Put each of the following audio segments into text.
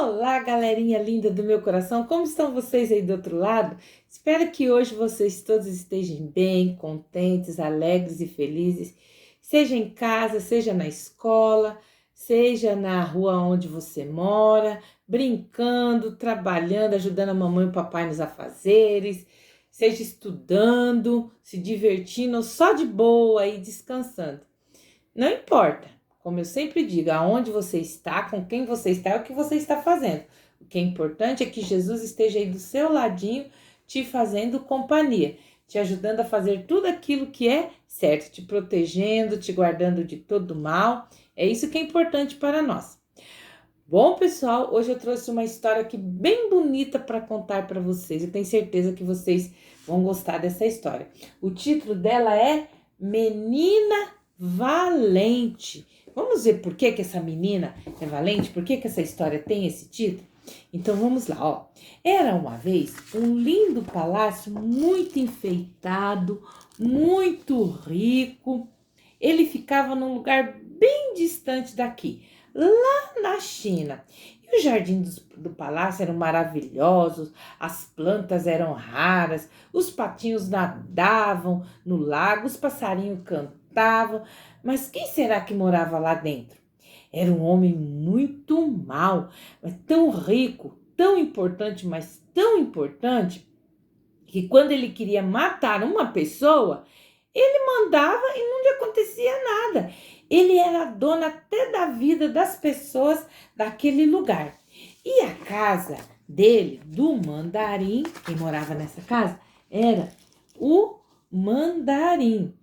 Olá, galerinha linda do meu coração, como estão vocês aí do outro lado? Espero que hoje vocês todos estejam bem, contentes, alegres e felizes, seja em casa, seja na escola, seja na rua onde você mora, brincando, trabalhando, ajudando a mamãe e o papai nos afazeres, seja estudando, se divertindo, só de boa e descansando. Não importa, como eu sempre digo, aonde você está, com quem você está, é o que você está fazendo. O que é importante é que Jesus esteja aí do seu ladinho, te fazendo companhia, te ajudando a fazer tudo aquilo que é certo, te protegendo, te guardando de todo mal. É isso que é importante para nós. Bom, pessoal, hoje eu trouxe uma história aqui bem bonita para contar para vocês. Eu tenho certeza que vocês vão gostar dessa história. O título dela é Menina Valente. Vamos ver por que essa menina é valente? Por que essa história tem esse título? Então vamos lá, ó. Era uma vez um lindo palácio muito enfeitado, muito rico. Ele ficava num lugar bem distante daqui, lá na China. E os jardins do palácio eram maravilhosos, as plantas eram raras, os patinhos nadavam no lago, os passarinhos cantavam. Mas quem será que morava lá dentro? Era um homem muito mau, mas tão rico, tão importante, mas tão importante, que quando ele queria matar uma pessoa, ele mandava e não lhe acontecia nada. Ele era dono até da vida das pessoas daquele lugar. E a casa dele, do mandarim, quem morava nessa casa, era o mandarim.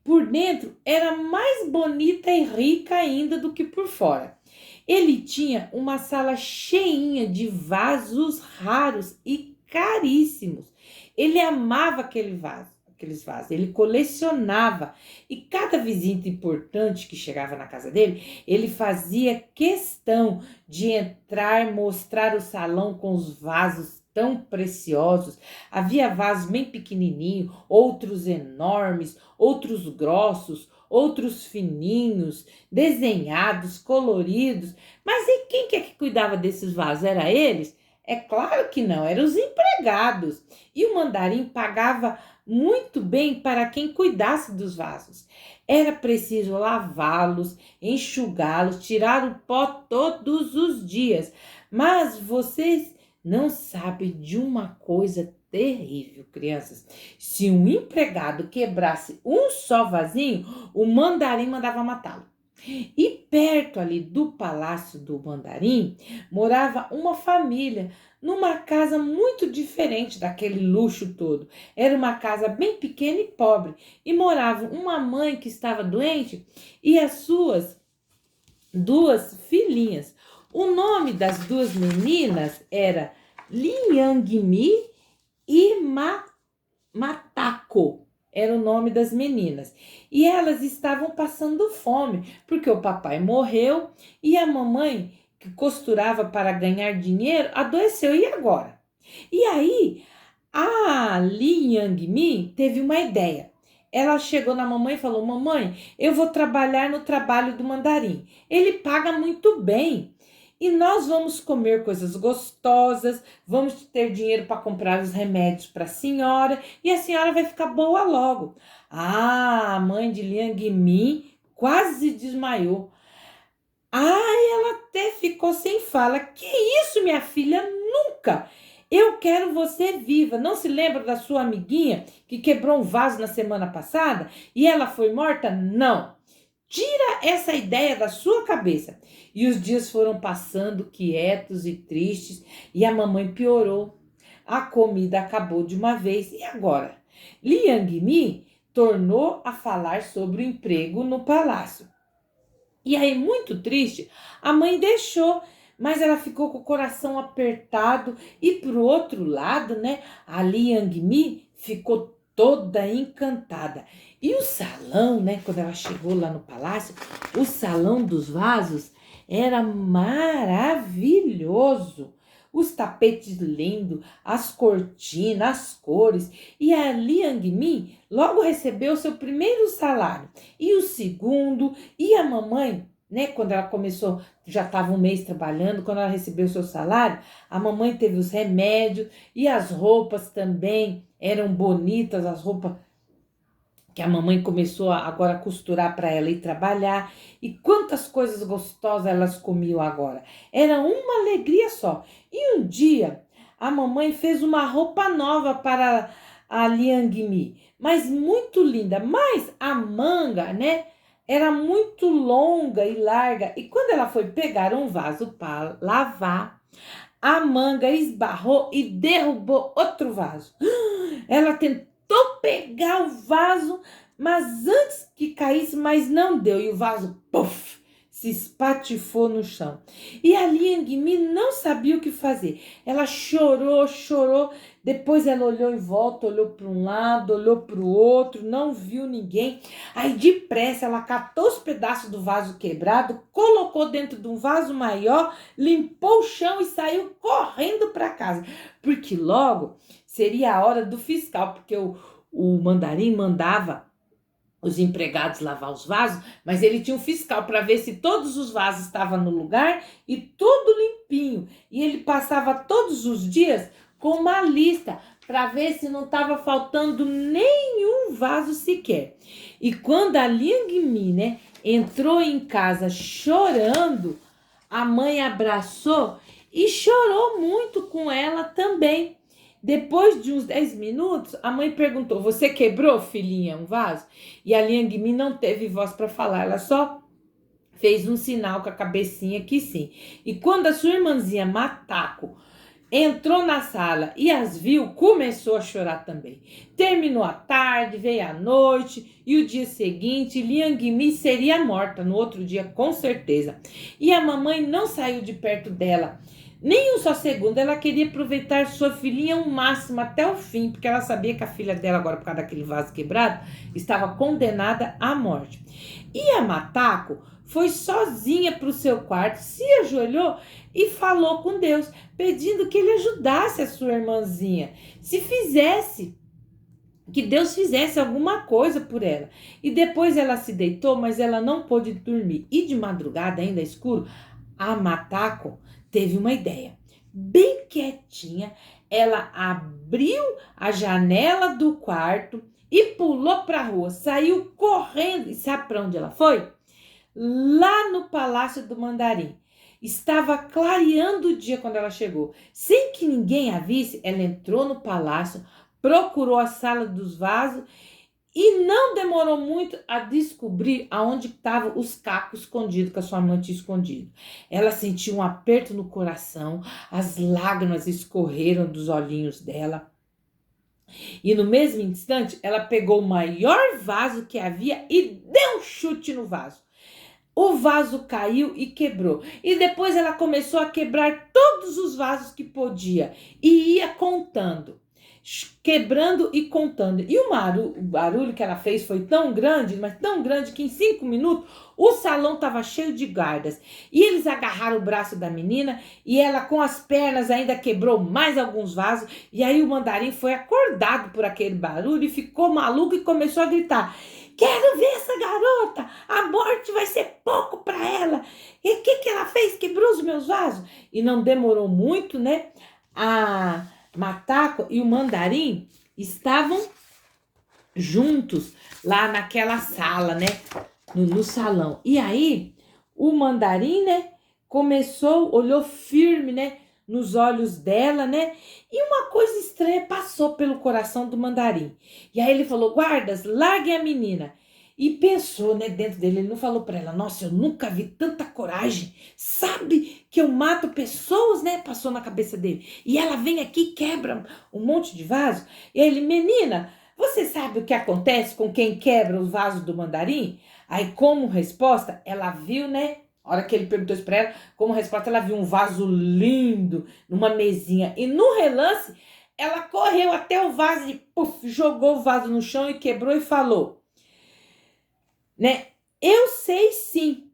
Por dentro era mais bonita e rica ainda do que por fora. Ele tinha uma sala cheinha de vasos raros e caríssimos. Ele amava aqueles vasos, ele colecionava. E cada visita importante que chegava na casa dele, ele fazia questão de entrar, mostrar o salão com os vasos tão preciosos. Havia vasos bem pequenininhos, outros enormes, outros grossos, outros fininhos, desenhados, coloridos. Mas e quem que é que cuidava desses vasos? Era eles? É claro que não, eram os empregados. E o mandarim pagava muito bem para quem cuidasse dos vasos. Era preciso lavá-los, enxugá-los, tirar o pó todos os dias. Mas vocês não sabem de uma coisa terrível, crianças. Se um empregado quebrasse um só vasinho, o mandarim mandava matá-lo. E perto ali do palácio do mandarim morava uma família numa casa muito diferente daquele luxo todo. Era uma casa bem pequena e pobre. E morava uma mãe que estava doente e as suas duas filhinhas. O nome das duas meninas era Liangmi e Matako. Era o nome das meninas. E elas estavam passando fome, porque o papai morreu e a mamãe, que costurava para ganhar dinheiro, adoeceu. E agora? E aí, a Li Yangmi teve uma ideia. Ela chegou na mamãe e falou: Mamãe, eu vou trabalhar no trabalho do mandarim. Ele paga muito bem. E nós vamos comer coisas gostosas, vamos ter dinheiro para comprar os remédios para a senhora e a senhora vai ficar boa logo. Ah, a mãe de Liang Min quase desmaiou. Ela até ficou sem fala. Que isso, minha filha? Nunca! Eu quero você viva. Não se lembra da sua amiguinha que quebrou um vaso na semana passada e ela foi morta? Não! Tira essa ideia da sua cabeça. E os dias foram passando quietos e tristes e a mamãe piorou. A comida acabou de uma vez e agora? Liang Mi tornou a falar sobre o emprego no palácio. E aí, muito triste, a mãe deixou, mas ela ficou com o coração apertado. E pro outro lado, né, a Liang Mi ficou toda encantada. E o salão, né, quando ela chegou lá no palácio, o salão dos vasos era maravilhoso. Os tapetes lindos, as cortinas, as cores. E a Liang Mi logo recebeu seu primeiro salário. E o segundo, e a mamãe né? Quando ela começou, já estava um mês trabalhando, quando ela recebeu o seu salário, a mamãe teve os remédios e as roupas também eram bonitas, as roupas que a mamãe começou agora a costurar para ela ir trabalhar. E quantas coisas gostosas elas comiam agora. Era uma alegria só. E um dia a mamãe fez uma roupa nova para a Liang Mi, mas muito linda. Mas a manga, né, era muito longa e larga. E quando ela foi pegar um vaso para lavar, a manga esbarrou e derrubou outro vaso. Ela tentou pegar o vaso, mas antes que caísse, mas não deu. E o vaso, puff, se espatifou no chão. E a Liang Mi não sabia o que fazer. Ela chorou, chorou. Depois ela olhou em volta, olhou para um lado, olhou para o outro, não viu ninguém. Aí depressa ela catou os pedaços do vaso quebrado, colocou dentro de um vaso maior, limpou o chão e saiu correndo para casa. Porque logo seria a hora do fiscal, porque o mandarim mandava os empregados lavar os vasos, mas ele tinha um fiscal para ver se todos os vasos estavam no lugar e tudo limpinho. E ele passava todos os dias com uma lista para ver se não estava faltando nenhum vaso sequer. E quando a Liang Mi, né, entrou em casa chorando, a mãe abraçou e chorou muito com ela também. Depois de uns 10 minutos, a mãe perguntou: você quebrou, filhinha, um vaso? E a Liang Mi não teve voz para falar, ela só fez um sinal com a cabecinha que sim. E quando a sua irmãzinha Matako entrou na sala e as viu, começou a chorar também. Terminou a tarde, veio a noite e o dia seguinte, Liang Mi seria morta no outro dia, com certeza. E a mamãe não saiu de perto dela nem um só segundo. Ela queria aproveitar sua filhinha ao máximo até o fim, porque ela sabia que a filha dela, agora por causa daquele vaso quebrado, estava condenada à morte. E a Matako foi sozinha para o seu quarto, se ajoelhou e falou com Deus, pedindo que ele ajudasse a sua irmãzinha, que Deus fizesse alguma coisa por ela. E depois ela se deitou, mas ela não pôde dormir. E de madrugada, ainda escuro, a Matako teve uma ideia. Bem quietinha, ela abriu a janela do quarto e pulou para a rua. Saiu correndo. E sabe para onde ela foi? Lá no Palácio do Mandarim. Estava clareando o dia quando ela chegou. Sem que ninguém a visse, ela entrou no palácio, procurou a sala dos vasos e não demorou muito a descobrir aonde estavam os cacos escondidos que a sua mãe tinha escondido. Ela sentiu um aperto no coração, as lágrimas escorreram dos olhinhos dela. E no mesmo instante, ela pegou o maior vaso que havia e deu um chute no vaso. O vaso caiu e quebrou. E depois ela começou a quebrar todos os vasos que podia. E ia contando. Quebrando e contando. E o barulho que ela fez foi tão grande, mas tão grande, que em 5 minutos o salão estava cheio de guardas. E eles agarraram o braço da menina e ela com as pernas ainda quebrou mais alguns vasos. E aí o mandarim foi acordado por aquele barulho e ficou maluco e começou a gritar: quero ver essa garota, a morte vai ser pouco para ela. E o que ela fez? Quebrou os meus vasos. E não demorou muito, né? A Matako e o mandarim estavam juntos lá naquela sala, né? No salão. E aí, o mandarim, né? Começou, olhou firme, né? Nos olhos dela, né? E uma coisa estranha passou pelo coração do mandarim. E aí ele falou: guardas, larguem a menina. E pensou, né, dentro dele, ele não falou para ela: nossa, eu nunca vi tanta coragem, sabe que eu mato pessoas, né? Passou na cabeça dele. E ela vem aqui e quebra um monte de vaso. E ele: menina, você sabe o que acontece com quem quebra os vasos do mandarim? Aí, como resposta, ela viu, né? A hora que ele perguntou isso para ela, como resposta, ela viu um vaso lindo numa mesinha. E no relance, ela correu até o vaso e puff, jogou o vaso no chão e quebrou e falou, né? Eu sei sim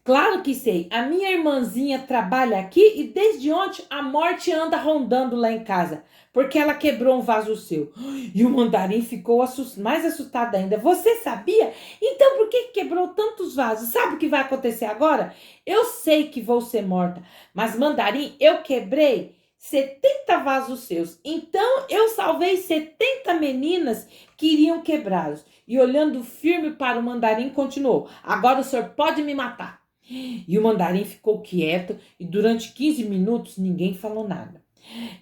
Claro que sei. A minha irmãzinha trabalha aqui e desde ontem a morte anda rondando lá em casa, porque ela quebrou um vaso seu. E o mandarim ficou mais assustado ainda. Você sabia? Então por que quebrou tantos vasos? Sabe o que vai acontecer agora? Eu sei que vou ser morta, mas mandarim, eu quebrei 70 vasos seus. Então eu salvei 70 meninas que iriam quebrá-los. E olhando firme para o mandarim, continuou: agora o senhor pode me matar. E o mandarim ficou quieto e durante 15 minutos ninguém falou nada.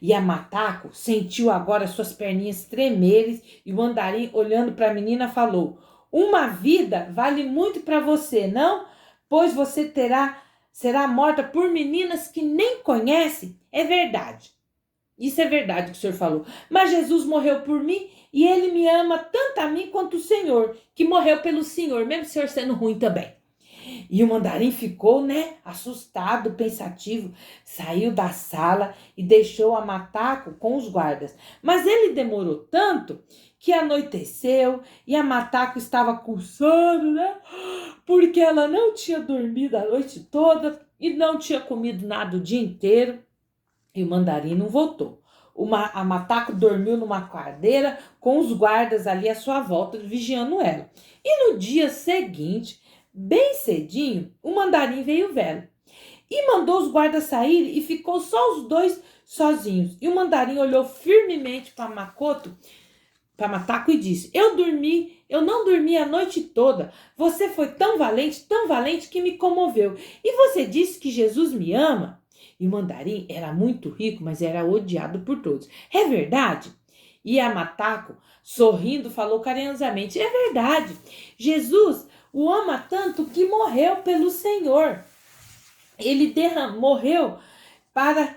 E a Matako sentiu agora suas perninhas tremerem e o mandarim, olhando para a menina, falou: uma vida vale muito para você, não? Pois você será morta por meninas que nem conhece. É verdade. Isso é verdade que o senhor falou. Mas Jesus morreu por mim e ele me ama tanto a mim quanto o Senhor, que morreu pelo Senhor, mesmo o senhor sendo ruim também. E o mandarim ficou, né, assustado, pensativo, saiu da sala e deixou a Matako com os guardas. Mas ele demorou tanto que anoiteceu e a Matako estava com sono, né? Porque ela não tinha dormido a noite toda e não tinha comido nada o dia inteiro. E o mandarim não voltou. A Matako dormiu numa cadeira com os guardas ali à sua volta, vigiando ela. E no dia seguinte, bem cedinho, o mandarim veio vê-la e mandou os guardas sair e ficou só os dois sozinhos. E o mandarim olhou firmemente para Matako e disse: eu não dormi a noite toda. Você foi tão valente que me comoveu. E você disse que Jesus me ama? E o mandarim era muito rico, mas era odiado por todos. É verdade? E a Matako, sorrindo, falou carinhosamente: é verdade. Jesus o ama tanto que morreu pelo Senhor. Ele morreu para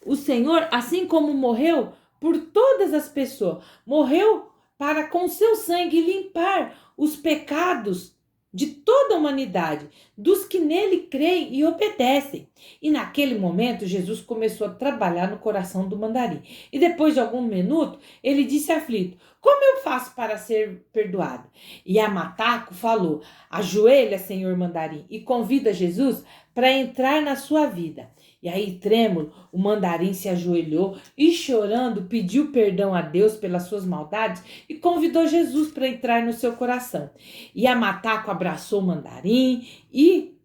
o Senhor, assim como morreu por todas as pessoas. Morreu para com seu sangue limpar os pecados de toda a humanidade, dos que nele creem e obedecem. E naquele momento, Jesus começou a trabalhar no coração do mandarim. E depois de algum minuto, ele disse aflito: como eu faço para ser perdoado? E a Matako falou: ajoelha, senhor mandarim, e convida Jesus para entrar na sua vida. E aí, trêmulo, o mandarim se ajoelhou e, chorando, pediu perdão a Deus pelas suas maldades e convidou Jesus para entrar no seu coração. E a Matako abraçou o mandarim e,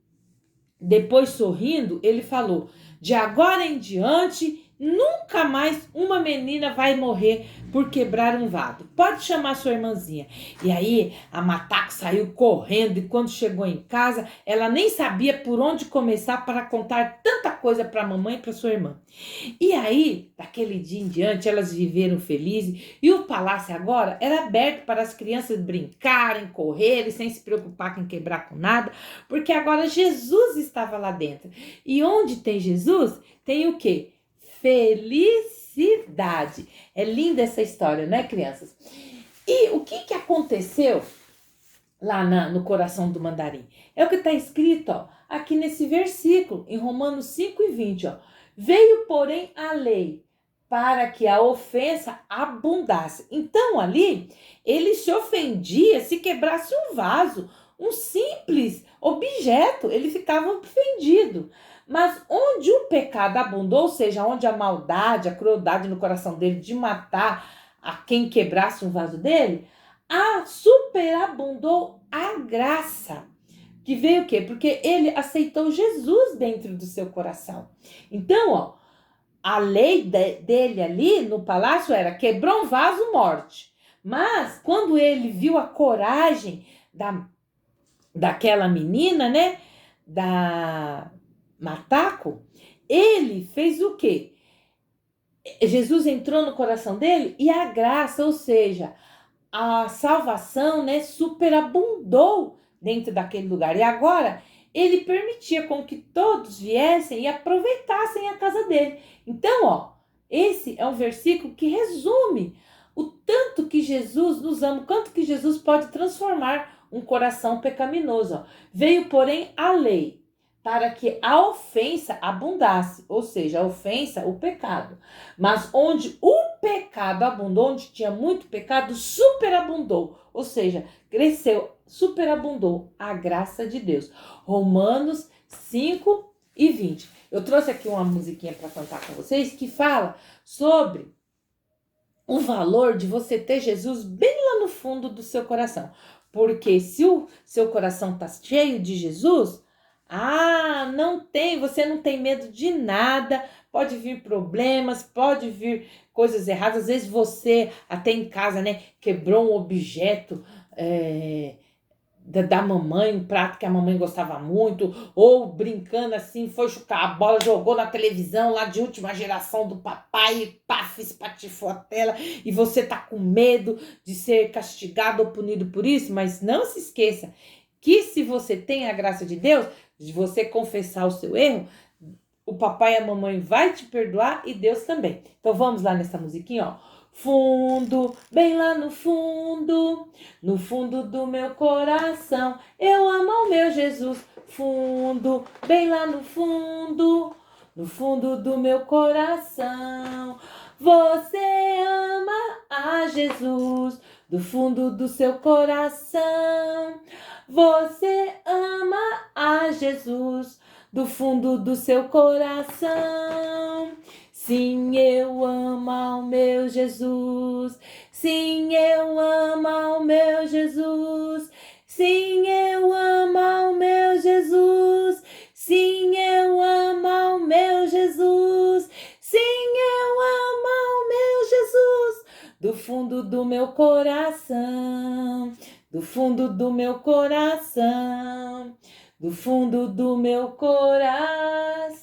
depois sorrindo, ele falou: de agora em diante, nunca mais uma menina vai morrer por quebrar um vaso. Pode chamar sua irmãzinha. E aí a Matako saiu correndo e quando chegou em casa, ela nem sabia por onde começar para contar tanta coisa para a mamãe e para sua irmã. E aí, daquele dia em diante, elas viveram felizes e o palácio agora era aberto para as crianças brincarem, correrem, sem se preocupar com quebrar com nada, porque agora Jesus estava lá dentro. E onde tem Jesus, tem o quê? Felicidade. É linda essa história, né, crianças? E o que aconteceu lá no coração do mandarim? É o que está escrito, ó, aqui nesse versículo, em Romanos 5:20, ó. Veio, porém, a lei para que a ofensa abundasse. Então, ali, ele se ofendia se quebrasse um vaso, um simples objeto, ele ficava ofendido. Mas onde o pecado abundou, ou seja, onde a maldade, a crueldade no coração dele de matar a quem quebrasse um vaso dele, superabundou a graça. Que veio o quê? Porque ele aceitou Jesus dentro do seu coração. Então, ó, a lei dele ali no palácio era: quebrou um vaso, morte. Mas quando ele viu a coragem daquela menina, né, da Matako, ele fez o quê? Jesus entrou no coração dele e a graça, ou seja, a salvação, né, superabundou dentro daquele lugar. E agora ele permitia com que todos viessem e aproveitassem a casa dele. Então, ó, esse é um versículo que resume o tanto que Jesus nos ama, o quanto que Jesus pode transformar um coração pecaminoso. Ó. Veio, porém, a lei para que a ofensa abundasse, ou seja, a ofensa, o pecado. Mas onde o pecado abundou, onde tinha muito pecado, superabundou, ou seja, cresceu, superabundou a graça de Deus. Romanos 5:20. Eu trouxe aqui uma musiquinha para cantar com vocês que fala sobre o valor de você ter Jesus bem lá no fundo do seu coração. Porque se o seu coração está cheio de Jesus, você não tem medo de nada, pode vir problemas, pode vir coisas erradas. Às vezes você, até em casa, né, quebrou um objeto da mamãe, um prato que a mamãe gostava muito, ou brincando assim, foi chutar a bola, jogou na televisão lá de última geração do papai, e paf, espatifou a tela, e você tá com medo de ser castigado ou punido por isso. Mas não se esqueça que se você tem a graça de Deus, de você confessar o seu erro, o papai e a mamãe vai te perdoar e Deus também. Então vamos lá nessa musiquinha, ó. Fundo, bem lá no fundo do meu coração, eu amo o meu Jesus. Fundo, bem lá no fundo do meu coração, você ama a Jesus. Do fundo do seu coração, você ama a Jesus. Do fundo do seu coração, sim, eu amo ao meu Jesus. Sim, eu amo ao meu Jesus. Sim, eu amo ao meu Jesus. Sim, eu amo ao meu Jesus. Sim, eu amo ao meu Jesus. Do fundo do meu coração, do fundo do meu coração, do fundo do meu coração.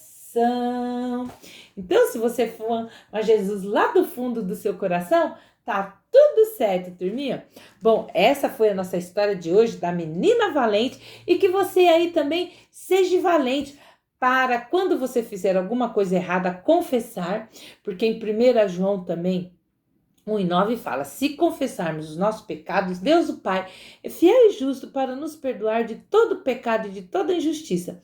Então, se você for a Jesus lá do fundo do seu coração, tá tudo certo, turminha? Bom, essa foi a nossa história de hoje da menina valente, e que você aí também seja valente para, quando você fizer alguma coisa errada, confessar, porque em 1 João também 1:9 fala: se confessarmos os nossos pecados, Deus o Pai é fiel e justo para nos perdoar de todo pecado e de toda injustiça.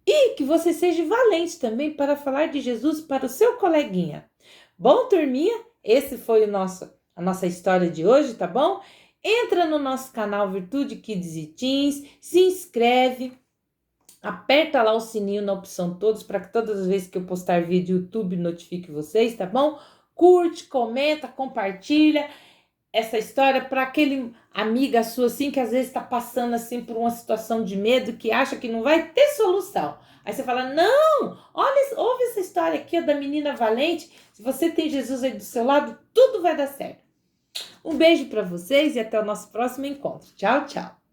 E que você seja valente também para falar de Jesus para o seu coleguinha. Bom, turminha, esse foi a nossa história de hoje, tá bom? Entra no nosso canal Virtude Kids e Teens, se inscreve, aperta lá o sininho na opção todos, para que todas as vezes que eu postar vídeo, o YouTube notifique vocês, tá bom? Curte, comenta, compartilha essa história para aquele amiga sua assim que às vezes está passando assim por uma situação de medo, que acha que não vai ter solução. Aí você fala: não, olha, ouve essa história aqui da menina valente. Se você tem Jesus aí do seu lado, tudo vai dar certo. Um beijo para vocês e até o nosso próximo encontro. Tchau, tchau.